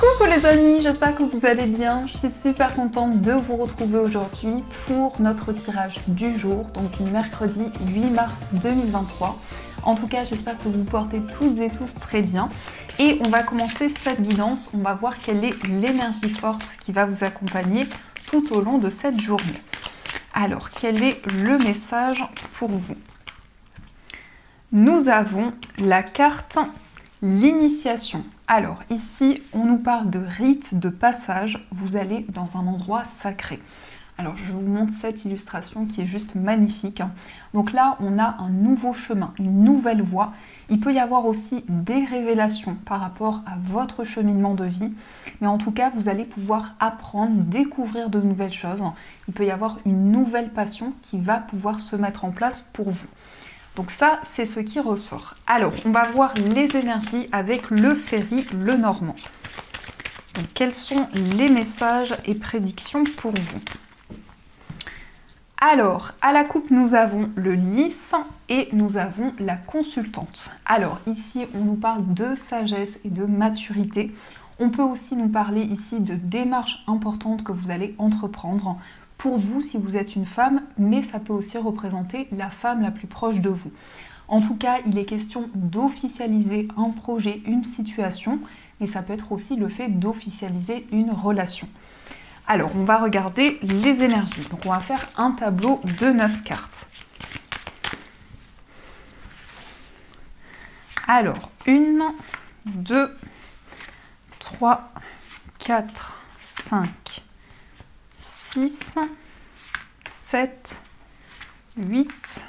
Coucou les amis, j'espère que vous allez bien. Je suis super contente de vous retrouver aujourd'hui pour notre tirage du jour, donc mercredi 8 mars 2023. En tout cas, j'espère que vous portez toutes et tous très bien. Et on va commencer cette guidance, on va voir quelle est l'énergie forte qui va vous accompagner tout au long de cette journée. Alors, quel est le message pour vous? Nous avons la carte l'initiation. Alors ici, on nous parle de rite de passage. Vous allez dans un endroit sacré. Alors je vous montre cette illustration qui est juste magnifique. Donc là, on a un nouveau chemin, une nouvelle voie. Il peut y avoir aussi des révélations par rapport à votre cheminement de vie. Mais en tout cas, vous allez pouvoir apprendre, découvrir de nouvelles choses. Il peut y avoir une nouvelle passion qui va pouvoir se mettre en place pour vous. Donc ça, c'est ce qui ressort. Alors, on va voir les énergies avec le Ferry Lenormand. Donc, quels sont les messages et prédictions pour vous? Alors, à la coupe, nous avons le lys et nous avons la consultante. Alors, ici, on nous parle de sagesse et de maturité. On peut aussi nous parler ici de démarches importantes que vous allez entreprendre pour vous si vous êtes une femme, mais ça peut aussi représenter la femme la plus proche de vous. En tout cas, il est question d'officialiser un projet, une situation, mais ça peut être aussi le fait d'officialiser une relation. Alors, on va regarder les énergies. Donc, on va faire un tableau de 9 cartes. Alors, 1, 2, 3, 4, 5, 6, 7, 8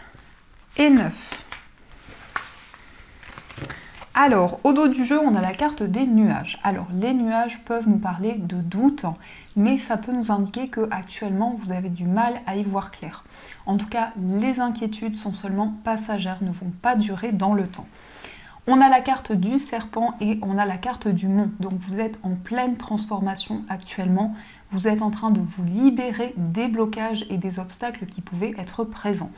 et 9. Alors, au dos du jeu, on a la carte des nuages. Alors, les nuages peuvent nous parler de doute, mais ça peut nous indiquer que actuellement vous avez du mal à y voir clair. En tout cas, les inquiétudes sont seulement passagères, ne vont pas durer dans le temps. On a la carte du serpent et on a la carte du mont. Donc, vous êtes en pleine transformation actuellement. Vous êtes en train de vous libérer des blocages et des obstacles qui pouvaient être présents.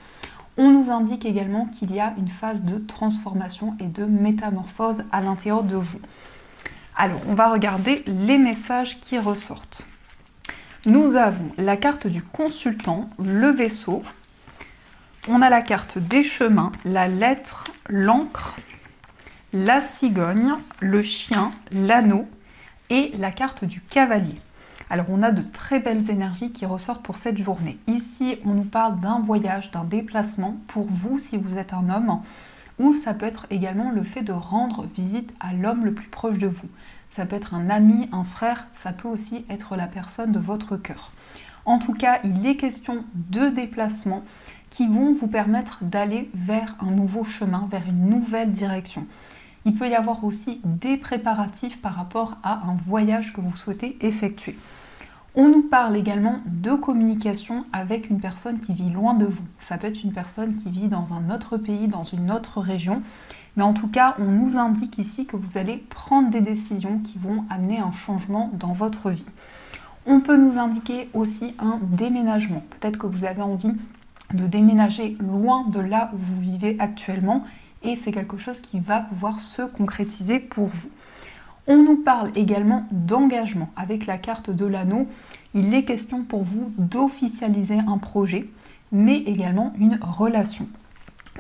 On nous indique également qu'il y a une phase de transformation et de métamorphose à l'intérieur de vous. Alors, on va regarder les messages qui ressortent. Nous avons la carte du consultant, le vaisseau. On a la carte des chemins, la lettre, l'encre, la cigogne, le chien, l'anneau et la carte du cavalier. Alors, on a de très belles énergies qui ressortent pour cette journée. Ici, on nous parle d'un voyage, d'un déplacement pour vous si vous êtes un homme, ou ça peut être également le fait de rendre visite à l'homme le plus proche de vous. Ça peut être un ami, un frère, ça peut aussi être la personne de votre cœur. En tout cas, il est question de déplacements qui vont vous permettre d'aller vers un nouveau chemin, vers une nouvelle direction. Il peut y avoir aussi des préparatifs par rapport à un voyage que vous souhaitez effectuer. On nous parle également de communication avec une personne qui vit loin de vous. Ça peut être une personne qui vit dans un autre pays, dans une autre région. Mais en tout cas, on nous indique ici que vous allez prendre des décisions qui vont amener un changement dans votre vie. On peut nous indiquer aussi un déménagement. Peut-être que vous avez envie de déménager loin de là où vous vivez actuellement. Et c'est quelque chose qui va pouvoir se concrétiser pour vous. On nous parle également d'engagement. Avec la carte de l'anneau, il est question pour vous d'officialiser un projet, mais également une relation.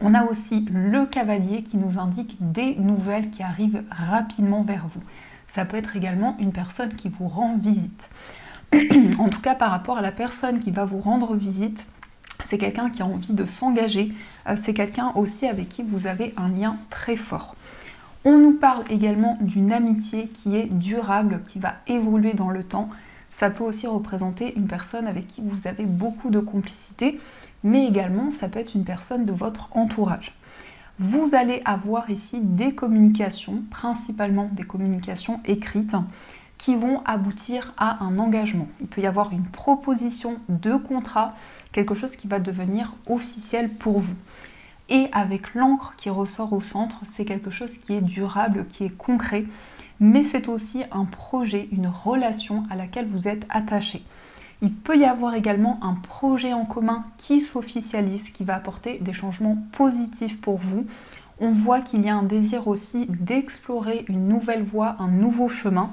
On a aussi le cavalier qui nous indique des nouvelles qui arrivent rapidement vers vous. Ça peut être également une personne qui vous rend visite. En tout cas, par rapport à la personne qui va vous rendre visite, c'est quelqu'un qui a envie de s'engager, c'est quelqu'un aussi avec qui vous avez un lien très fort. On nous parle également d'une amitié qui est durable, qui va évoluer dans le temps. Ça peut aussi représenter une personne avec qui vous avez beaucoup de complicité, mais également ça peut être une personne de votre entourage. Vous allez avoir ici des communications, principalement des communications écrites, qui vont aboutir à un engagement. Il peut y avoir une proposition de contrat, quelque chose qui va devenir officiel pour vous. Et avec l'encre qui ressort au centre, c'est quelque chose qui est durable, qui est concret, mais c'est aussi un projet, une relation à laquelle vous êtes attaché. Il peut y avoir également un projet en commun qui s'officialise, qui va apporter des changements positifs pour vous. On voit qu'il y a un désir aussi d'explorer une nouvelle voie, un nouveau chemin.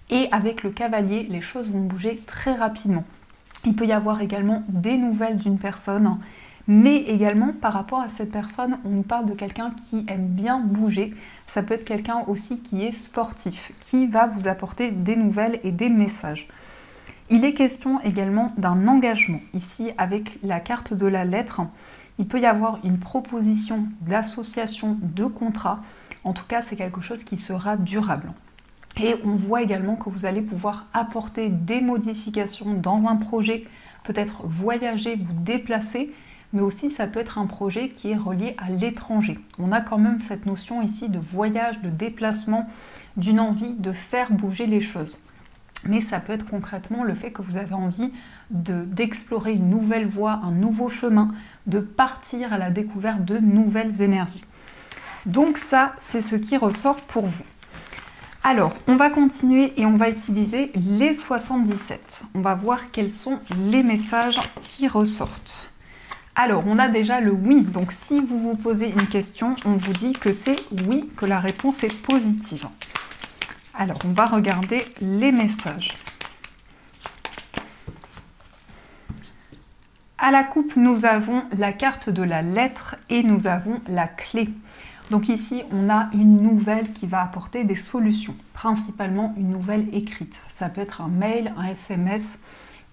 Et avec le cavalier, les choses vont bouger très rapidement. Il peut y avoir également des nouvelles d'une personne, mais également par rapport à cette personne, on nous parle de quelqu'un qui aime bien bouger. Ça peut être quelqu'un aussi qui est sportif, qui va vous apporter des nouvelles et des messages. Il est question également d'un engagement. Ici, avec la carte de la lettre, il peut y avoir une proposition d'association, de contrat. En tout cas, c'est quelque chose qui sera durable. Et on voit également que vous allez pouvoir apporter des modifications dans un projet, peut-être voyager, vous déplacer, mais aussi ça peut être un projet qui est relié à l'étranger. On a quand même cette notion ici de voyage, de déplacement, d'une envie de faire bouger les choses. Mais ça peut être concrètement le fait que vous avez envie d'explorer une nouvelle voie, un nouveau chemin, de partir à la découverte de nouvelles énergies. Donc ça, c'est ce qui ressort pour vous. Alors, on va continuer et on va utiliser les 77. On va voir quels sont les messages qui ressortent. Alors, on a déjà le oui. Donc, si vous vous posez une question, on vous dit que c'est oui, que la réponse est positive. Alors, on va regarder les messages. À la coupe, nous avons la carte de la lettre et nous avons la clé. Donc ici, on a une nouvelle qui va apporter des solutions, principalement une nouvelle écrite. Ça peut être un mail, un SMS,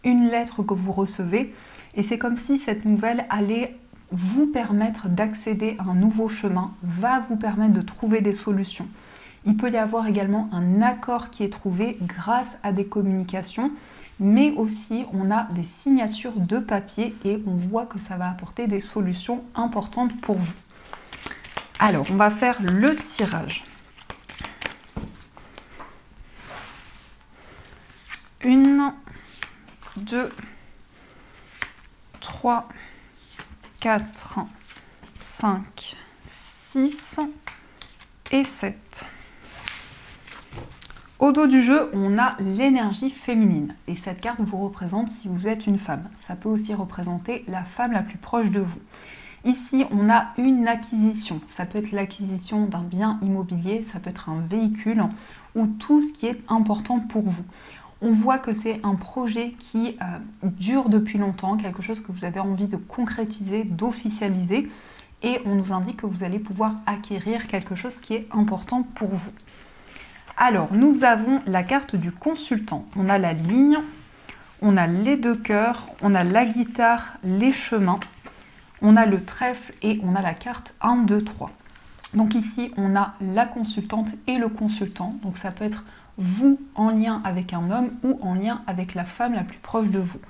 une lettre que vous recevez. Et c'est comme si cette nouvelle allait vous permettre d'accéder à un nouveau chemin, va vous permettre de trouver des solutions. Il peut y avoir également un accord qui est trouvé grâce à des communications, mais aussi on a des signatures de papier et on voit que ça va apporter des solutions importantes pour vous. Alors, on va faire le tirage. 1, 2, 3, 4, 5, 6 et 7. Au dos du jeu, on a l'énergie féminine. Et cette carte vous représente si vous êtes une femme. Ça peut aussi représenter la femme la plus proche de vous. Ici, on a une acquisition. Ça peut être l'acquisition d'un bien immobilier, ça peut être un véhicule ou tout ce qui est important pour vous. On voit que c'est un projet qui dure depuis longtemps, quelque chose que vous avez envie de concrétiser, d'officialiser. Et on nous indique que vous allez pouvoir acquérir quelque chose qui est important pour vous. Alors, nous avons la carte du consultant. On a la ligne, on a les deux cœurs, on a la guitare, les chemins, on a le trèfle et on a la carte 1, 2, 3. Donc ici, on a la consultante et le consultant. Donc ça peut être vous en lien avec un homme ou en lien avec la femme la plus proche de vous.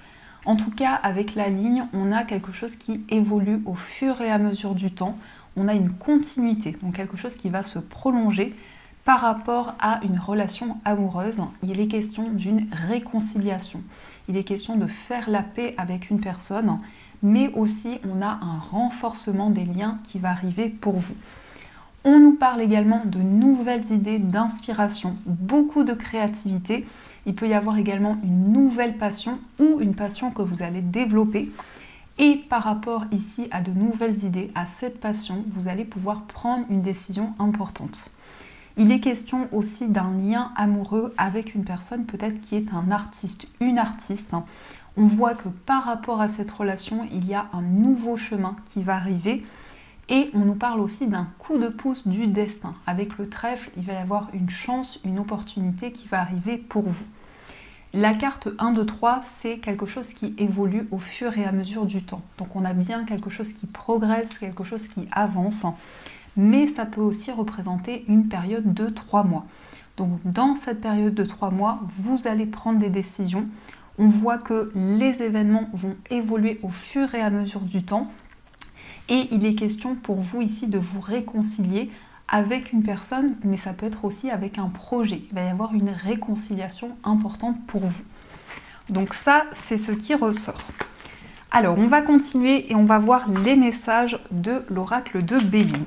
En tout cas, avec la ligne, on a quelque chose qui évolue au fur et à mesure du temps. On a une continuité, donc quelque chose qui va se prolonger par rapport à une relation amoureuse. Il est question d'une réconciliation. Il est question de faire la paix avec une personne, mais aussi on a un renforcement des liens qui va arriver pour vous. On nous parle également de nouvelles idées, d'inspiration, beaucoup de créativité. Il peut y avoir également une nouvelle passion ou une passion que vous allez développer. Et par rapport ici à de nouvelles idées, à cette passion, vous allez pouvoir prendre une décision importante. Il est question aussi d'un lien amoureux avec une personne peut-être qui est un artiste, une artiste. On voit que par rapport à cette relation, il y a un nouveau chemin qui va arriver. Et on nous parle aussi d'un coup de pouce du destin. Avec le trèfle, il va y avoir une chance, une opportunité qui va arriver pour vous. La carte 1, 2, 3, c'est quelque chose qui évolue au fur et à mesure du temps. Donc on a bien quelque chose qui progresse, quelque chose qui avance. Mais ça peut aussi représenter une période de 3 mois. Donc dans cette période de 3 mois, vous allez prendre des décisions. On voit que les événements vont évoluer au fur et à mesure du temps. Et il est question pour vous ici de vous réconcilier avec une personne, mais ça peut être aussi avec un projet. Il va y avoir une réconciliation importante pour vous. Donc ça, c'est ce qui ressort. Alors, on va continuer et on va voir les messages de l'oracle de Béline.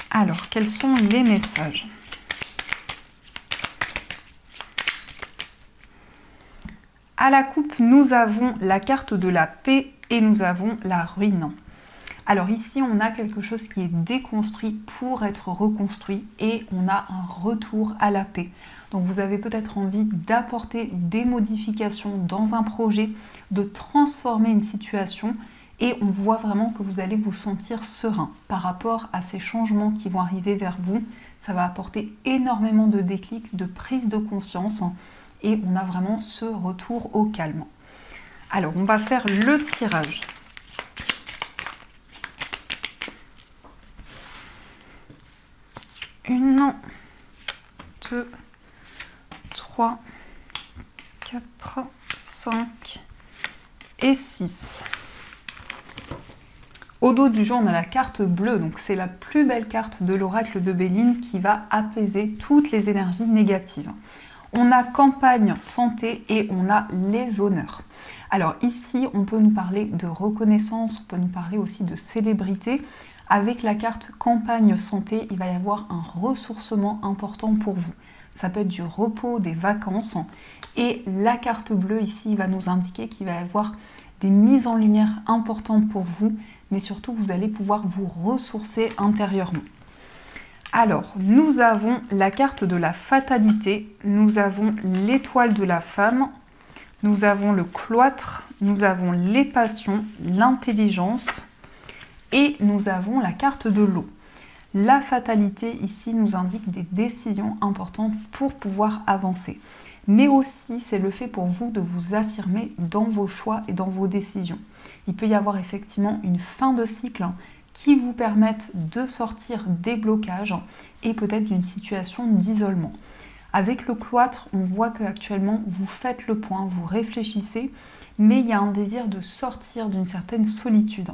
Alors, quels sont les messages ? À la coupe, nous avons la carte de la paix et nous avons la ruine. Alors ici, on a quelque chose qui est déconstruit pour être reconstruit et on a un retour à la paix. Donc vous avez peut-être envie d'apporter des modifications dans un projet, de transformer une situation et on voit vraiment que vous allez vous sentir serein par rapport à ces changements qui vont arriver vers vous. Ça va apporter énormément de déclic, de prise de conscience et on a vraiment ce retour au calme. Alors, on va faire le tirage. Une, 2, 3, 4, 5 et 6. Au dos du jeu, on a la carte bleue, donc c'est la plus belle carte de l'oracle de Béline qui va apaiser toutes les énergies négatives. On a campagne, santé et on a les honneurs. Alors ici, on peut nous parler de reconnaissance, on peut nous parler aussi de célébrité. Avec la carte campagne, santé, il va y avoir un ressourcement important pour vous. Ça peut être du repos, des vacances. Et la carte bleue ici va nous indiquer qu'il va y avoir des mises en lumière importantes pour vous, mais surtout vous allez pouvoir vous ressourcer intérieurement. Alors, nous avons la carte de la fatalité, nous avons l'étoile de la femme, nous avons le cloître, nous avons les passions, l'intelligence et nous avons la carte de l'eau. La fatalité ici nous indique des décisions importantes pour pouvoir avancer. Mais aussi, c'est le fait pour vous de vous affirmer dans vos choix et dans vos décisions. Il peut y avoir effectivement une fin de cycle qui vous permette de sortir des blocages et peut-être d'une situation d'isolement. Avec le cloître, on voit qu'actuellement, vous faites le point, vous réfléchissez, mais il y a un désir de sortir d'une certaine solitude.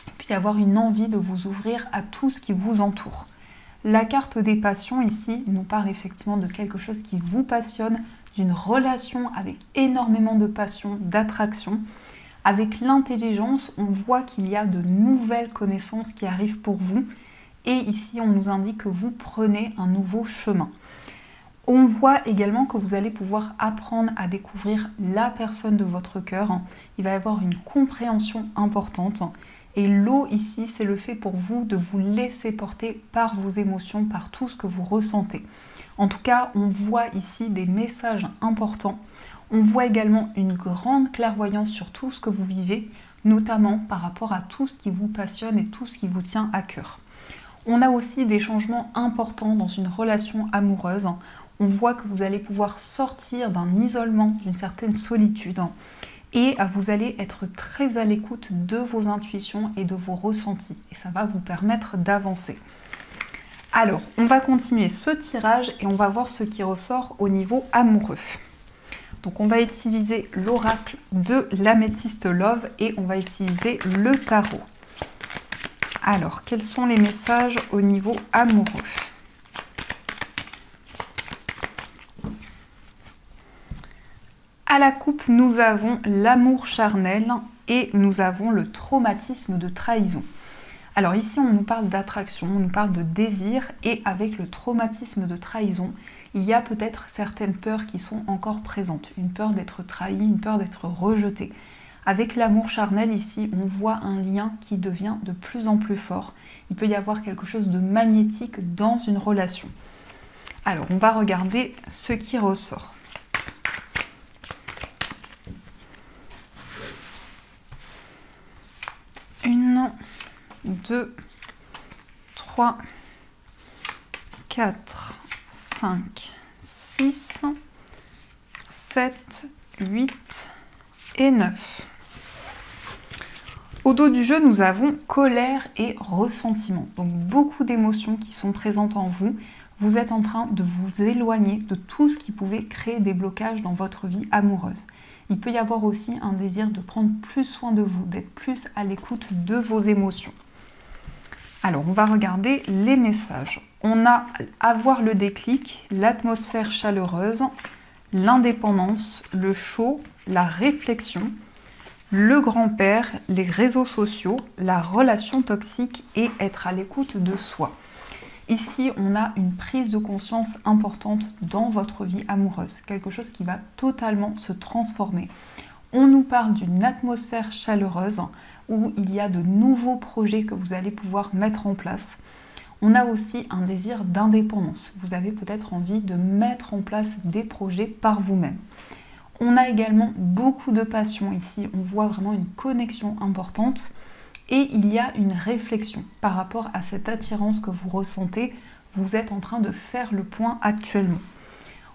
Il peut y avoir une envie de vous ouvrir à tout ce qui vous entoure. La carte des passions ici nous parle effectivement de quelque chose qui vous passionne, d'une relation avec énormément de passion, d'attraction. Avec l'intelligence, on voit qu'il y a de nouvelles connaissances qui arrivent pour vous. Et ici, on nous indique que vous prenez un nouveau chemin. On voit également que vous allez pouvoir apprendre à découvrir la personne de votre cœur. Il va y avoir une compréhension importante. Et l'eau ici, c'est le fait pour vous de vous laisser porter par vos émotions, par tout ce que vous ressentez. En tout cas, on voit ici des messages importants. On voit également une grande clairvoyance sur tout ce que vous vivez, notamment par rapport à tout ce qui vous passionne et tout ce qui vous tient à cœur. On a aussi des changements importants dans une relation amoureuse. On voit que vous allez pouvoir sortir d'un isolement, d'une certaine solitude. Et vous allez être très à l'écoute de vos intuitions et de vos ressentis. Et ça va vous permettre d'avancer. Alors, on va continuer ce tirage et on va voir ce qui ressort au niveau amoureux. Donc on va utiliser l'oracle de l'améthyste Love et on va utiliser le tarot. Alors, quels sont les messages au niveau amoureux ? À la coupe, nous avons l'amour charnel et nous avons le traumatisme de trahison. Alors ici, on nous parle d'attraction, on nous parle de désir et avec le traumatisme de trahison, il y a peut-être certaines peurs qui sont encore présentes. Une peur d'être trahi, une peur d'être rejeté. Avec l'amour charnel ici, on voit un lien qui devient de plus en plus fort. Il peut y avoir quelque chose de magnétique dans une relation. Alors, on va regarder ce qui ressort. Une, 2, 3, 4, 5, 6, 7, 8 et 9. Au dos du jeu, nous avons colère et ressentiment. Donc beaucoup d'émotions qui sont présentes en vous. Vous êtes en train de vous éloigner de tout ce qui pouvait créer des blocages dans votre vie amoureuse. Il peut y avoir aussi un désir de prendre plus soin de vous, d'être plus à l'écoute de vos émotions. Alors, on va regarder les messages. On a avoir le déclic, l'atmosphère chaleureuse, l'indépendance, le chaud, la réflexion, le grand-père, les réseaux sociaux, la relation toxique et être à l'écoute de soi. Ici, on a une prise de conscience importante dans votre vie amoureuse, quelque chose qui va totalement se transformer. On nous parle d'une atmosphère chaleureuse où il y a de nouveaux projets que vous allez pouvoir mettre en place. On a aussi un désir d'indépendance. Vous avez peut-être envie de mettre en place des projets par vous-même. On a également beaucoup de passion ici. On voit vraiment une connexion importante. Et il y a une réflexion par rapport à cette attirance que vous ressentez. Vous êtes en train de faire le point actuellement.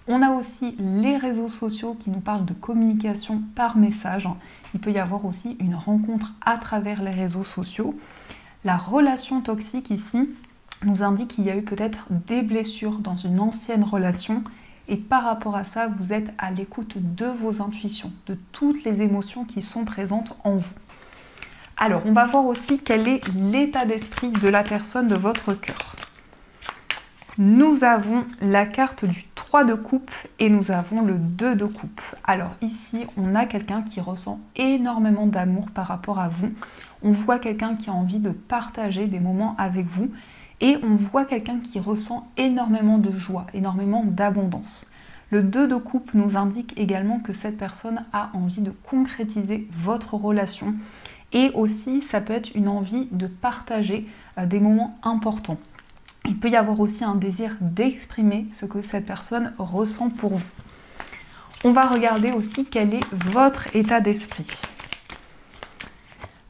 On a aussi les réseaux sociaux qui nous parlent de communication par message. Il peut y avoir aussi une rencontre à travers les réseaux sociaux. La relation toxique ici nous indique qu'il y a eu peut-être des blessures dans une ancienne relation. Et par rapport à ça, vous êtes à l'écoute de vos intuitions, de toutes les émotions qui sont présentes en vous. Alors, on va voir aussi quel est l'état d'esprit de la personne de votre cœur. Nous avons la carte du 3 de coupe et nous avons le 2 de coupe. Alors ici, on a quelqu'un qui ressent énormément d'amour par rapport à vous. On voit quelqu'un qui a envie de partager des moments avec vous et on voit quelqu'un qui ressent énormément de joie, énormément d'abondance. Le 2 de coupe nous indique également que cette personne a envie de concrétiser votre relation. Et aussi, ça peut être une envie de partager des moments importants. Il peut y avoir aussi un désir d'exprimer ce que cette personne ressent pour vous. On va regarder aussi quel est votre état d'esprit.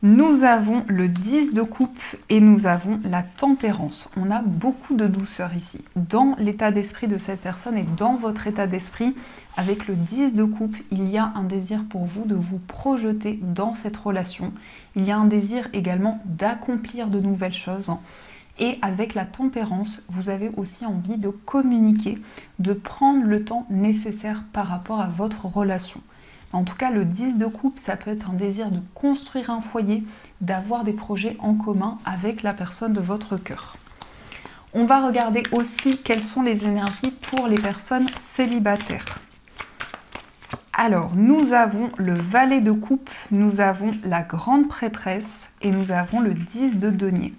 Nous avons le 10 de coupe et nous avons la tempérance. On a beaucoup de douceur ici. Dans l'état d'esprit de cette personne et dans votre état d'esprit, avec le 10 de coupe, il y a un désir pour vous de vous projeter dans cette relation. Il y a un désir également d'accomplir de nouvelles choses. Et avec la tempérance, vous avez aussi envie de communiquer, de prendre le temps nécessaire par rapport à votre relation. En tout cas, le 10 de coupe, ça peut être un désir de construire un foyer, d'avoir des projets en commun avec la personne de votre cœur. On va regarder aussi quelles sont les énergies pour les personnes célibataires. Alors, nous avons le valet de coupe, nous avons la grande prêtresse et nous avons le 10 de denier.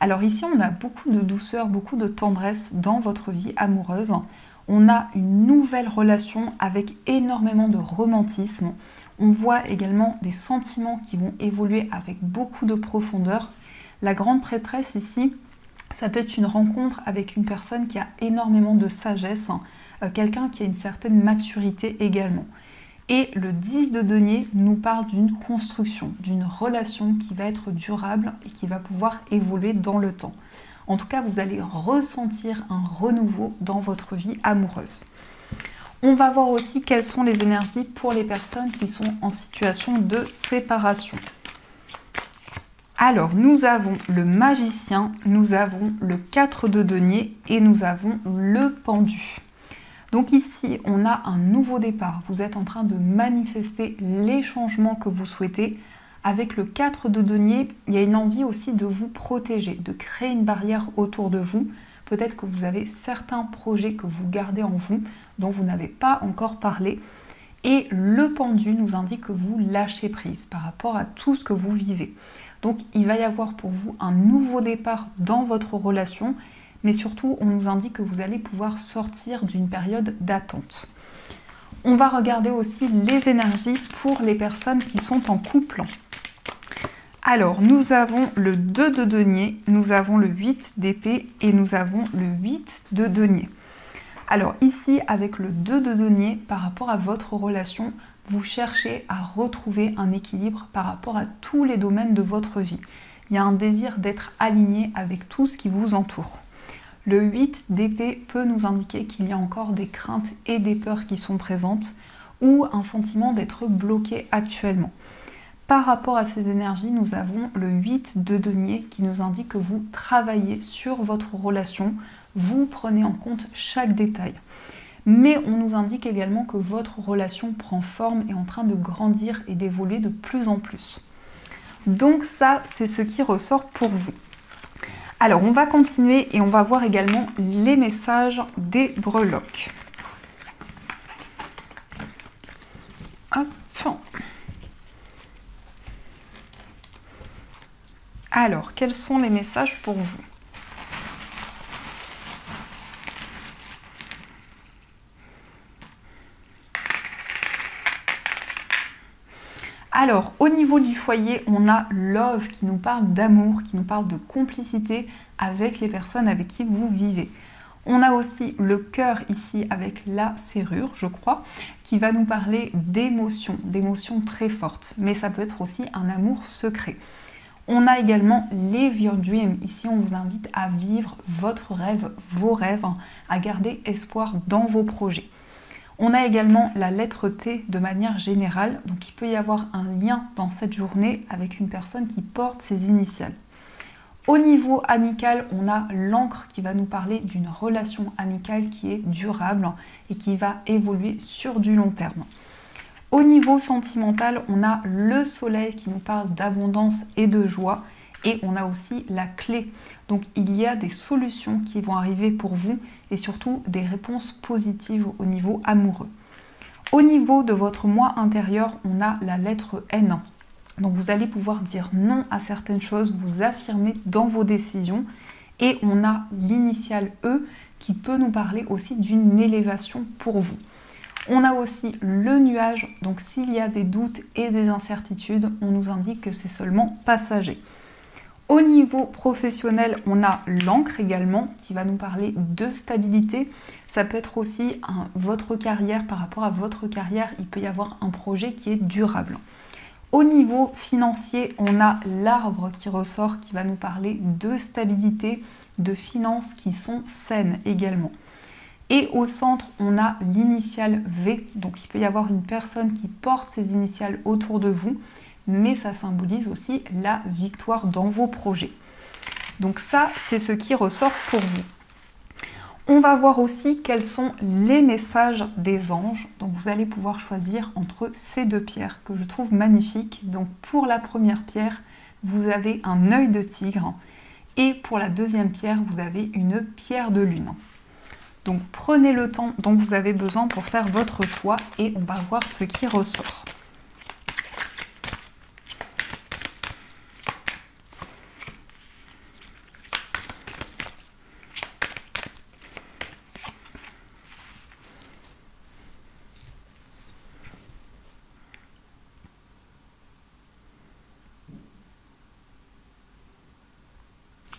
Alors ici, on a beaucoup de douceur, beaucoup de tendresse dans votre vie amoureuse. On a une nouvelle relation avec énormément de romantisme. On voit également des sentiments qui vont évoluer avec beaucoup de profondeur. La grande prêtresse ici, ça peut être une rencontre avec une personne qui a énormément de sagesse, quelqu'un qui a une certaine maturité également. Et le 10 de denier nous parle d'une construction, d'une relation qui va être durable et qui va pouvoir évoluer dans le temps. En tout cas, vous allez ressentir un renouveau dans votre vie amoureuse. On va voir aussi quelles sont les énergies pour les personnes qui sont en situation de séparation. Alors, nous avons le magicien, nous avons le 4 de denier et nous avons le pendu. Donc ici, on a un nouveau départ. Vous êtes en train de manifester les changements que vous souhaitez. Avec le 4 de denier, il y a une envie aussi de vous protéger, de créer une barrière autour de vous. Peut-être que vous avez certains projets que vous gardez en vous, dont vous n'avez pas encore parlé. Et le pendu nous indique que vous lâchez prise par rapport à tout ce que vous vivez. Donc il va y avoir pour vous un nouveau départ dans votre relation, mais surtout on nous indique que vous allez pouvoir sortir d'une période d'attente. On va regarder aussi les énergies pour les personnes qui sont en couple. Alors, nous avons le 2 de denier, nous avons le 8 d'épée et nous avons le 8 de denier. Alors ici, avec le 2 de denier, par rapport à votre relation, vous cherchez à retrouver un équilibre par rapport à tous les domaines de votre vie. Il y a un désir d'être aligné avec tout ce qui vous entoure. Le 8 d'épée peut nous indiquer qu'il y a encore des craintes et des peurs qui sont présentes ou un sentiment d'être bloqué actuellement. Par rapport à ces énergies, nous avons le 8 de denier qui nous indique que vous travaillez sur votre relation, vous prenez en compte chaque détail. Mais on nous indique également que votre relation prend forme et est en train de grandir et d'évoluer de plus en plus. Donc ça, c'est ce qui ressort pour vous. Alors, on va continuer et on va voir également les messages des breloques. Hop. Alors, quels sont les messages pour vous ? Alors, au niveau du foyer, on a Love qui nous parle d'amour, qui nous parle de complicité avec les personnes avec qui vous vivez. On a aussi le cœur ici avec la serrure, je crois, qui va nous parler d'émotions très fortes. Mais ça peut être aussi un amour secret. On a également Live Your Dream. Ici, on vous invite à vivre votre rêve, vos rêves, à garder espoir dans vos projets. On a également la lettre T de manière générale. Donc, il peut y avoir un lien dans cette journée avec une personne qui porte ses initiales. Au niveau amical, on a l'encre qui va nous parler d'une relation amicale qui est durable et qui va évoluer sur du long terme. Au niveau sentimental, on a le soleil qui nous parle d'abondance et de joie et on a aussi la clé. Donc il y a des solutions qui vont arriver pour vous et surtout des réponses positives au niveau amoureux. Au niveau de votre moi intérieur, on a la lettre N. Donc vous allez pouvoir dire non à certaines choses, vous affirmer dans vos décisions. Et on a l'initiale E qui peut nous parler aussi d'une élévation pour vous. On a aussi le nuage, donc s'il y a des doutes et des incertitudes, on nous indique que c'est seulement passager. Au niveau professionnel, on a l'encre également qui va nous parler de stabilité. Ça peut être aussi votre carrière, par rapport à votre carrière, il peut y avoir un projet qui est durable. Au niveau financier, on a l'arbre qui ressort, qui va nous parler de stabilité, de finances qui sont saines également. Et au centre, on a l'initiale V, donc il peut y avoir une personne qui porte ces initiales autour de vous, mais ça symbolise aussi la victoire dans vos projets. Donc ça, c'est ce qui ressort pour vous. On va voir aussi quels sont les messages des anges. Donc vous allez pouvoir choisir entre ces deux pierres que je trouve magnifiques. Donc pour la première pierre, vous avez un œil de tigre. Et pour la deuxième pierre, vous avez une pierre de lune. Donc prenez le temps dont vous avez besoin pour faire votre choix et on va voir ce qui ressort.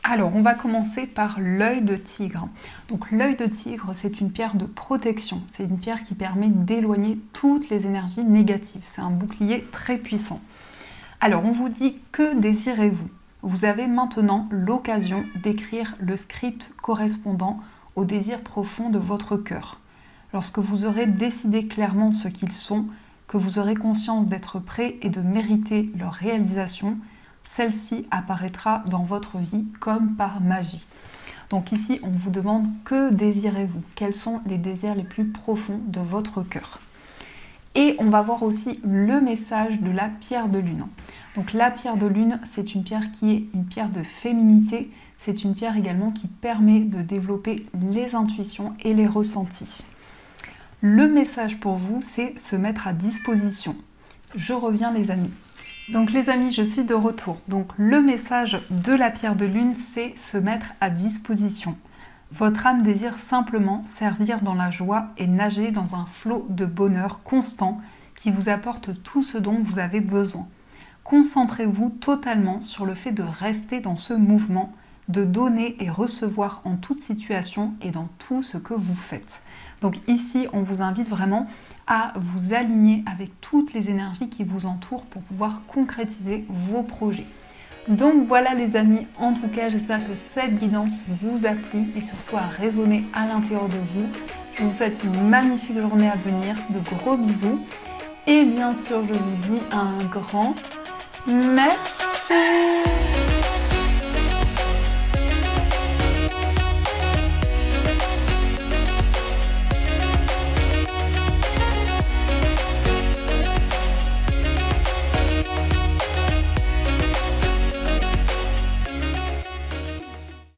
Alors, on va commencer par l'œil de tigre. Donc l'œil de tigre, c'est une pierre de protection. C'est une pierre qui permet d'éloigner toutes les énergies négatives. C'est un bouclier très puissant. Alors, on vous dit que désirez-vous? Vous avez maintenant l'occasion d'écrire le script correspondant au désir profond de votre cœur. Lorsque vous aurez décidé clairement ce qu'ils sont, que vous aurez conscience d'être prêt et de mériter leur réalisation, celle-ci apparaîtra dans votre vie comme par magie. Donc ici, on vous demande que désirez-vous? Quels sont les désirs les plus profonds de votre cœur? Et on va voir aussi le message de la pierre de lune. Donc la pierre de lune, c'est une pierre qui est une pierre de féminité. C'est une pierre également qui permet de développer les intuitions et les ressentis. Le message pour vous, c'est se mettre à disposition. Je reviens les amis. Donc les amis, je suis de retour. Donc le message de la pierre de lune, c'est se mettre à disposition. Votre âme désire simplement servir dans la joie et nager dans un flot de bonheur constant qui vous apporte tout ce dont vous avez besoin. Concentrez-vous totalement sur le fait de rester dans ce mouvement, de donner et recevoir en toute situation et dans tout ce que vous faites. Donc ici, on vous invite vraiment à vous aligner avec toutes les énergies qui vous entourent pour pouvoir concrétiser vos projets. Donc voilà les amis, en tout cas j'espère que cette guidance vous a plu et surtout a résonné à l'intérieur de vous. Je vous souhaite une magnifique journée à venir, de gros bisous et bien sûr je vous dis un grand merci.